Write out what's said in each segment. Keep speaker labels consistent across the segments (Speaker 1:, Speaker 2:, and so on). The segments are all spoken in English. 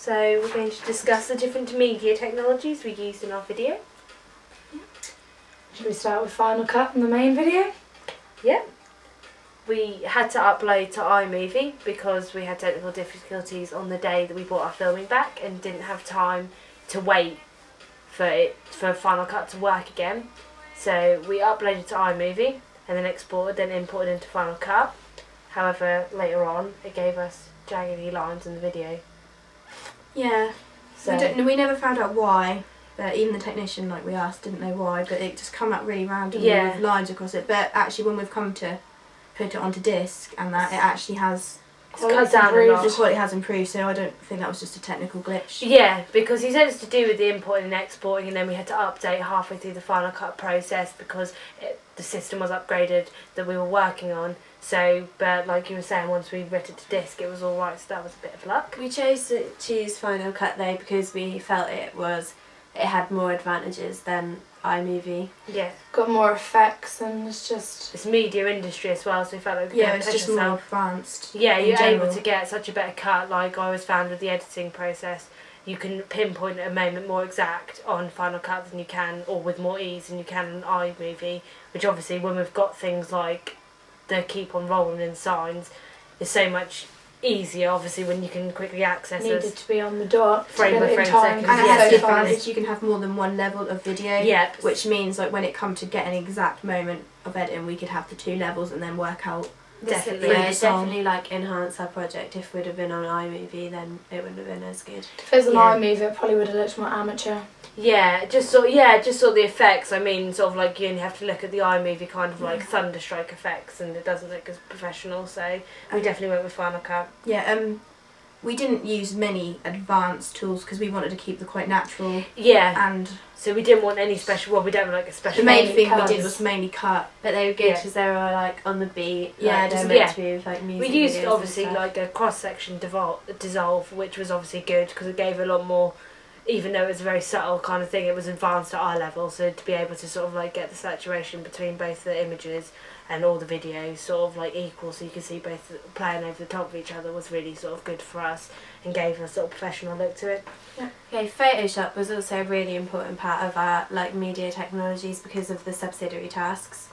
Speaker 1: So we're going to discuss the different media technologies we used in our video.
Speaker 2: Should we start with Final Cut in the main video?
Speaker 1: Yeah. We had to upload to iMovie because we had technical difficulties on the day that we brought our filming back and didn't have time to wait for Final Cut to work again. So we uploaded to iMovie and then exported, then imported into Final Cut. However, later on it gave us jaggedy lines in the video.
Speaker 3: Yeah.
Speaker 1: So
Speaker 3: We never found out why. But even the technician, like we asked, didn't know why. But it just come out really randomly with lines across it. But actually, when we've come to put it onto disc and that, it actually has
Speaker 1: cut down a lot.
Speaker 3: The quality has improved. So I don't think that was just a technical glitch.
Speaker 1: Yeah, because he said it's to do with the importing and exporting, and then we had to update halfway through the Final Cut process because the system was upgraded that we were working on. So, but like you were saying, once we writ it to disc, it was all right. So that was a bit of luck.
Speaker 4: We chose to choose Final Cut though because we felt it had more advantages than iMovie.
Speaker 1: Yeah,
Speaker 2: Got more effects and it's just...
Speaker 1: it's media industry as well, so we felt like we
Speaker 3: Yeah,
Speaker 1: could
Speaker 3: it's
Speaker 1: push
Speaker 3: just more
Speaker 1: ourselves.
Speaker 3: advanced.
Speaker 1: Yeah,
Speaker 3: in
Speaker 1: you're
Speaker 3: general.
Speaker 1: able to get such a better cut. Like I always found with the editing process, you can pinpoint a moment more exact on Final Cut than you can, or with more ease than you can on iMovie. Which obviously, when we've got things like the keep on rolling and signs, is so much easier. Obviously, when you can quickly access
Speaker 2: needed
Speaker 1: us.
Speaker 2: to be on the dot.
Speaker 1: Frame
Speaker 2: to
Speaker 1: by
Speaker 2: get it in
Speaker 1: frame
Speaker 2: time,
Speaker 1: seconds.
Speaker 3: And it
Speaker 2: because
Speaker 3: has
Speaker 2: it's
Speaker 3: the
Speaker 2: so
Speaker 3: advantage
Speaker 2: fast.
Speaker 3: you can have more than one level of video.
Speaker 1: Yep.
Speaker 3: Which means like when it comes to getting an exact moment of editing, we could have the two levels and then work out.
Speaker 1: Definitely.
Speaker 4: Yeah,
Speaker 3: the
Speaker 4: it
Speaker 3: song.
Speaker 4: definitely like enhanced our project. If we'd have been on iMovie, then it wouldn't have been as good.
Speaker 2: If it was an
Speaker 1: Yeah.
Speaker 2: iMovie, it probably would have looked more amateur.
Speaker 1: Just saw the effects. I mean, sort of like you only have to look at the iMovie kind of like thunderstrike effects, and it doesn't look as professional. So we definitely went with Final Cut.
Speaker 3: Yeah. We didn't use many advanced tools because we wanted to keep the quite natural.
Speaker 1: Yeah.
Speaker 3: And
Speaker 1: So we didn't want any special. Well, we don't like a special.
Speaker 3: the main
Speaker 2: mainly
Speaker 3: thing we
Speaker 2: colours.
Speaker 3: did was mainly cut.
Speaker 4: But they were good
Speaker 1: Yeah.
Speaker 4: because they were like on the beat.
Speaker 3: Yeah,
Speaker 4: like,
Speaker 3: just-
Speaker 4: they're meant
Speaker 1: yeah.
Speaker 4: to be with like
Speaker 1: We
Speaker 4: music
Speaker 1: used
Speaker 4: videos and
Speaker 1: obviously
Speaker 4: stuff.
Speaker 1: like a cross section dissolve, which was obviously good because it gave a lot more. Even though it was a very subtle kind of thing, it was advanced at eye level. So to be able to sort of like get the saturation between both the images and all the videos sort of like equal, so you could see both playing over the top of each other, was really sort of good for us and gave a sort of professional look to it.
Speaker 4: Okay, Photoshop was also a really important part of our like media technologies because of the subsidiary tasks.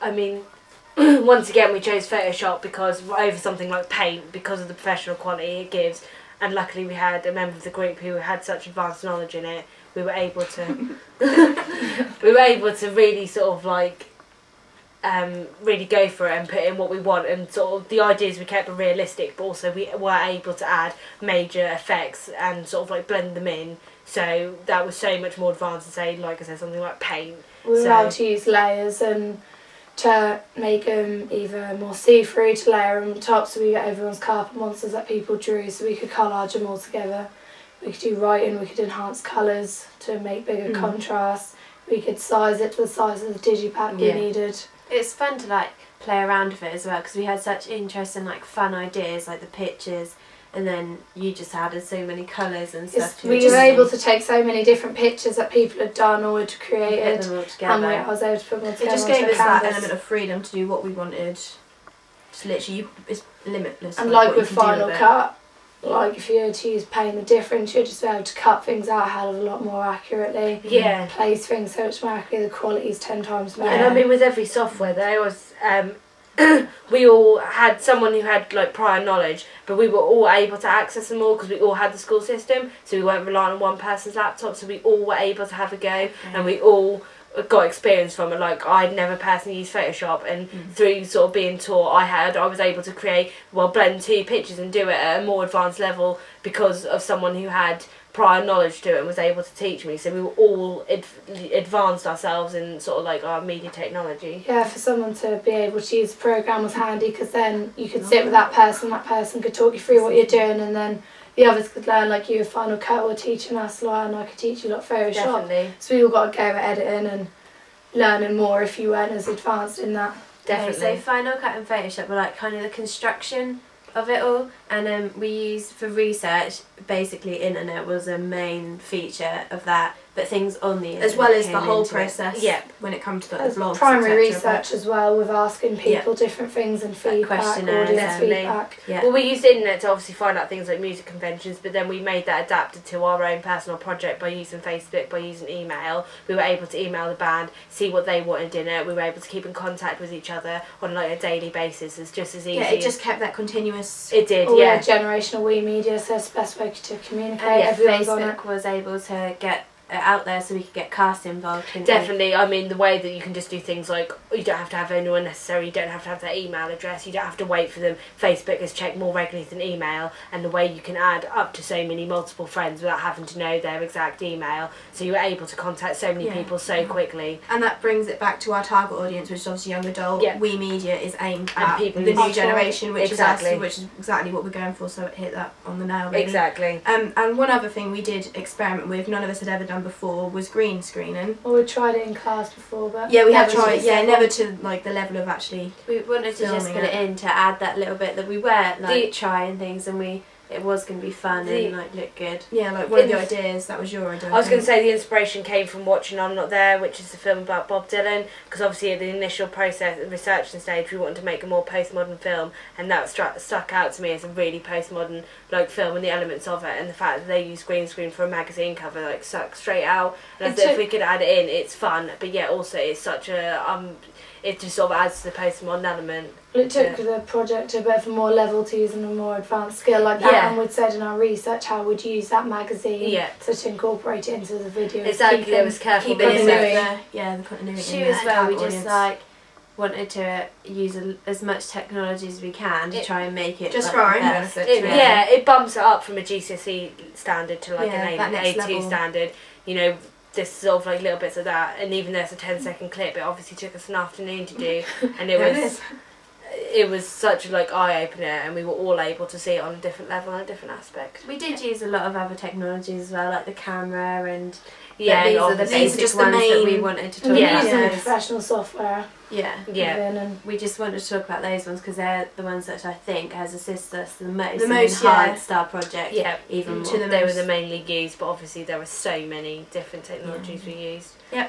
Speaker 1: I mean, once again, we chose Photoshop because over something like Paint because of the professional quality it gives, and luckily we had a member of the group who had such advanced knowledge in it. We were able to, really sort of like, really go for it and put in what we want, and sort of the ideas we kept were realistic, but also we were able to add major effects and sort of like blend them in. So that was so much more advanced than say, like I said, something like Paint.
Speaker 2: We were
Speaker 1: So-
Speaker 2: allowed to use layers and to make them either more see-through, to layer them on top, so we get everyone's carpet monsters that people drew, so we could collage them all together. We could do writing, we could enhance colours to make bigger contrast. We could size it to the size of the digipack
Speaker 1: Yeah.
Speaker 2: we needed.
Speaker 4: It's fun to like play around with it as well because we had such interesting like fun ideas like the pictures, and then you just added so many colours and stuff to
Speaker 2: We
Speaker 4: it.
Speaker 2: were able to take so many different pictures that people had done or had
Speaker 4: put
Speaker 2: created,
Speaker 4: them all
Speaker 2: and
Speaker 4: together.
Speaker 2: I was able to put them all
Speaker 3: It
Speaker 2: together
Speaker 3: just
Speaker 2: onto
Speaker 3: gave
Speaker 2: a
Speaker 3: us that
Speaker 2: canvas.
Speaker 3: element of freedom to do what we wanted. Just literally, it's limitless.
Speaker 2: And like
Speaker 3: what you
Speaker 2: with
Speaker 3: can do
Speaker 2: Final
Speaker 3: with it.
Speaker 2: Cut, like if you were to use Paint the difference, you'd just be able to cut things out a hell of a lot more accurately.
Speaker 1: Yeah.
Speaker 2: Place things so much more accurately, the quality's 10 times better.
Speaker 1: And I mean, with every software, they always we all had someone who had like prior knowledge, but we were all able to access them all because we all had the school system, so we weren't relying on one person's laptop. So we all were able to have a go, and we all got experience from it. Like I'd never personally used Photoshop, and through sort of being taught, I was able to blend two pictures and do it at a more advanced level because of someone who had prior knowledge to it and was able to teach me. So we were all advanced ourselves in sort of like our media technology.
Speaker 2: Yeah, for someone to be able to use the program was handy because then you could sit with that person could talk you through what you're doing, and then the others could learn, like you with Final Cut were teaching us, and I could teach you like Photoshop.
Speaker 1: Definitely.
Speaker 2: So we all got to go at editing and learning more if you weren't as advanced in that.
Speaker 1: Definitely.
Speaker 4: Okay, so Final Cut and Photoshop were like kind of the construction of it all, and we used for research basically internet was a main feature of that, but things on the internet
Speaker 3: as well as the
Speaker 4: came
Speaker 3: whole
Speaker 4: into it.
Speaker 3: process.
Speaker 1: Yeah.
Speaker 3: When it comes to
Speaker 2: As
Speaker 3: the vlogs,
Speaker 2: primary
Speaker 3: etc.,
Speaker 2: research as well, with asking people different things and feedback,
Speaker 4: questionnaires,
Speaker 2: audience
Speaker 1: definitely.
Speaker 2: feedback.
Speaker 3: Yeah.
Speaker 1: Well, we used the internet to obviously find out things like music conventions, but then we made that adapted to our own personal project by using Facebook, by using email. We were able to email the band, see what they wanted in it. We were able to keep in contact with each other on like a daily basis. It's just as easy.
Speaker 3: Yeah, it just kept that continuous.
Speaker 1: It did,
Speaker 2: All
Speaker 1: yeah.
Speaker 2: the generational we media, so it's the best way to communicate.
Speaker 4: And yeah,
Speaker 2: Everyone's on it.
Speaker 4: Facebook was able to get it out there so we could get cast involved. couldn't we?
Speaker 1: Definitely. I mean, the way that you can just do things like you don't have to have anyone necessary, you don't have to have their email address, you don't have to wait for them. Facebook is checked more regularly than email, and the way you can add up to so many multiple friends without having to know their exact email. So you were able to contact so many
Speaker 3: Yeah.
Speaker 1: people so quickly.
Speaker 3: And that brings it back to our target audience, which is obviously young adult.
Speaker 1: Yeah.
Speaker 3: We Media is aimed
Speaker 1: And
Speaker 3: at
Speaker 1: people
Speaker 3: the
Speaker 1: who-
Speaker 3: new generation, which
Speaker 1: Exactly.
Speaker 3: is us, which is exactly what we're going for. So it hit that on the nail, really.
Speaker 1: Exactly.
Speaker 3: And one other thing we did experiment with, none of us had ever done before, was green screening.
Speaker 2: Well, we tried it in class before, but
Speaker 3: Yeah, we have
Speaker 2: never to
Speaker 3: tried.
Speaker 2: this
Speaker 3: Yeah,
Speaker 2: level.
Speaker 3: never to like the level of actually.
Speaker 4: We wanted to just
Speaker 3: Filming
Speaker 4: put it
Speaker 3: it.
Speaker 4: in to add that little bit that we were like
Speaker 1: The-
Speaker 4: trying things, and it was going to be fun
Speaker 1: The-
Speaker 4: and like look good.
Speaker 3: Yeah, like one of the
Speaker 1: In-
Speaker 3: ideas that was your idea.
Speaker 1: I was going to say the inspiration came from watching I'm Not There, which is a film about Bob Dylan, because obviously at the initial process, researching stage, we wanted to make a more postmodern film, and that stuck out to me as a really postmodern like film, and the elements of it, and the fact that they use green screen for a magazine cover like stuck straight out. And I
Speaker 2: It
Speaker 1: thought if
Speaker 2: took-
Speaker 1: we could add it in, it's fun, but yeah, also it's such a it just sort of adds to the postmodern element.
Speaker 2: Well, it took
Speaker 1: Yeah.
Speaker 2: the project to a bit of a more level to using a more advanced skill like that,
Speaker 1: Yeah.
Speaker 2: and we'd said in our research how we'd use that magazine
Speaker 1: Yeah.
Speaker 2: so to incorporate it into the video.
Speaker 1: Exactly,
Speaker 2: keeping-
Speaker 1: there was careful
Speaker 3: keeping in
Speaker 2: continuity.
Speaker 3: the continuity.
Speaker 4: She
Speaker 3: in
Speaker 4: as
Speaker 3: the
Speaker 4: well. We
Speaker 3: target
Speaker 4: just
Speaker 3: audience.
Speaker 4: like wanted to use as much technology as we can to
Speaker 1: It-
Speaker 4: try and make it
Speaker 3: just
Speaker 4: like,
Speaker 3: for our
Speaker 4: the
Speaker 3: own
Speaker 4: best.
Speaker 3: benefit. really.
Speaker 1: Yeah, it bumps it up from a GCSE standard to like
Speaker 3: Yeah,
Speaker 1: an
Speaker 3: that next
Speaker 1: A2
Speaker 3: level.
Speaker 1: standard. You know, this sort of like little bits of that, and even there's a 10-second clip. It obviously took us an afternoon to do, and it
Speaker 3: Yeah, it
Speaker 1: was
Speaker 3: is.
Speaker 1: it was such a like eye opener, and we were all able to see it on a different level and a different aspect.
Speaker 4: We did use a lot of other technologies as well, like the camera, and
Speaker 1: Yeah,
Speaker 4: these are the
Speaker 1: obviously.
Speaker 3: These are
Speaker 4: basic
Speaker 3: just the
Speaker 4: ones that we
Speaker 3: main-
Speaker 4: wanted to talk
Speaker 2: And we
Speaker 1: Yeah.
Speaker 2: used some
Speaker 4: about.
Speaker 2: professional software
Speaker 4: Yeah.
Speaker 1: Yeah.
Speaker 2: within, and
Speaker 4: We just wanted to talk about those ones because they're the ones that I think has assisted us the most.
Speaker 3: The
Speaker 4: and
Speaker 3: most,
Speaker 4: enhanced our project
Speaker 1: Yeah,
Speaker 4: even
Speaker 3: To
Speaker 4: more.
Speaker 3: the
Speaker 1: they were
Speaker 3: most.
Speaker 1: the mainly used, but obviously there were so many different technologies we used.
Speaker 3: Yep,